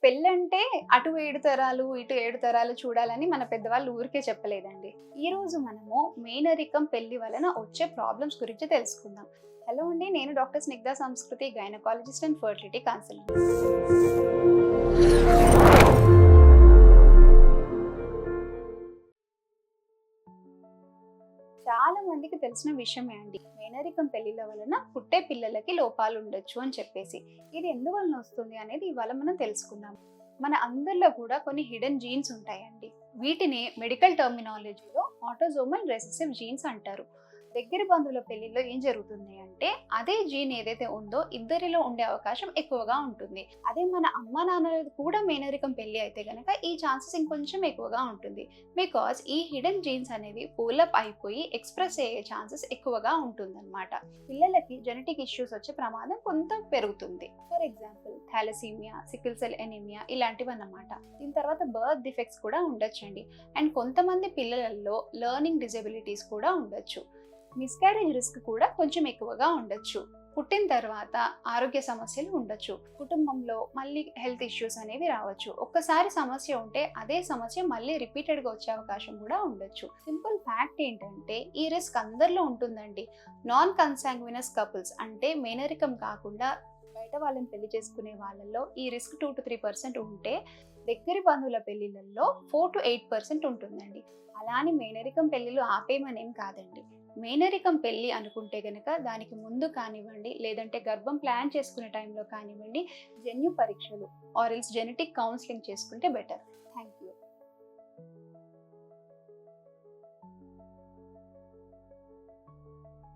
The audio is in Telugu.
పెళ్ళంటే అటు 7 తరాలు, ఇటు 7 తరాలు చూడాలని మన పెద్దవాళ్ళు ఊరికే చెప్పలేదండి. ఈరోజు మనము మేనరికం పెళ్లి వలన వచ్చే ప్రాబ్లమ్స్ గురించి తెలుసుకుందాం. హలో అండి. నేను డాక్టర్ స్నిగ్ధ సంస్కృతి, గైనకాలజిస్ట్ అండ్ ఫర్టిలిటీ కన్సల్టెంట్. చాలా మందికి తెలిసిన విషయమే అండి. మేనరికం పెళ్లిల వలన పుట్టే పిల్లలకి లోపాలు ఉండొచ్చు అని చెప్పేసి. ఇది ఎందువలన వస్తుంది అనేది ఇవాళ మనం తెలుసుకుందాం. మన అందరిలో కూడా కొన్ని హిడెన్ జీన్స్ ఉంటాయండి. వీటిని మెడికల్ టర్మినాలజీలో ఆటోజోమల్ రెసెసివ్ జీన్స్ అంటారు. దగ్గర బంధువుల పెళ్లిలో ఏం జరుగుతుంది అంటే అదే జీన్ ఏదైతే ఉందో ఇద్దరిలో ఉండే అవకాశం ఎక్కువగా ఉంటుంది. అదే మన అమ్మ నాన్నలది కూడా మేనరికం పెళ్లి అయితే గనక ఈ ఛాన్సెస్ ఇంకొంచెం ఎక్కువగా ఉంటుంది. బికాస్ ఈ హిడెన్ జీన్స్ అనేవి పూలప్ అయిపోయి ఎక్స్ప్రెస్ అయ్యే ఛాన్సెస్ ఎక్కువగా ఉంటుందన్నమాట. పిల్లలకి జెనెటిక్ ఇష్యూస్ వచ్చే ప్రమాదం కొంత పెరుగుతుంది. For example thalassaemia, sickle cell anaemia ఇలాంటివి అన్నమాట. దీని తర్వాత బర్త్ డిఫెక్ట్స్ కూడా ఉండొచ్చండి. అండ్ కొంతమంది పిల్లలలో లెర్నింగ్ డిజబిలిటీస్ కూడా ఉండొచ్చు. మిస్క్యారేజ్ రిస్క్ కూడా కొంచెం ఎక్కువగా ఉండొచ్చు. పుట్టిన తర్వాత ఆరోగ్య సమస్యలు ఉండొచ్చు. కుటుంబంలో మళ్ళీ హెల్త్ ఇష్యూస్ అనేవి రావచ్చు. ఒక్కసారి సమస్య ఉంటే అదే సమస్య మళ్ళీ రిపీటెడ్గా వచ్చే అవకాశం కూడా ఉండొచ్చు. సింపుల్ ఫ్యాక్ట్ ఏంటంటే ఈ రిస్క్ అందరిలో ఉంటుందండి. నాన్ కన్సాంగ్వినస్ కపుల్స్ అంటే మేనరికం కాకుండా బయట వాళ్ళని పెళ్లి చేసుకునే వాళ్ళల్లో ఈ రిస్క్ 2-3% ఉంటే దగ్గరి బంధువుల పెళ్లిళ్ళల్లో 4-8% ఉంటుందండి. అలా అని మేనరికం పెళ్లిలు ఆపేయమనేం కాదండి. మేనరికం పెళ్లి అనుకుంటే గనక దానికి ముందు కానివ్వండి, లేదంటే గర్భం ప్లాన్ చేసుకునే టైంలో కానివ్వండి, జన్యు పరీక్షలు ఆర్ ఎల్స్ జెనెటిక్ కౌన్సిలింగ్ చేసుకుంటే బెటర్. Thank you.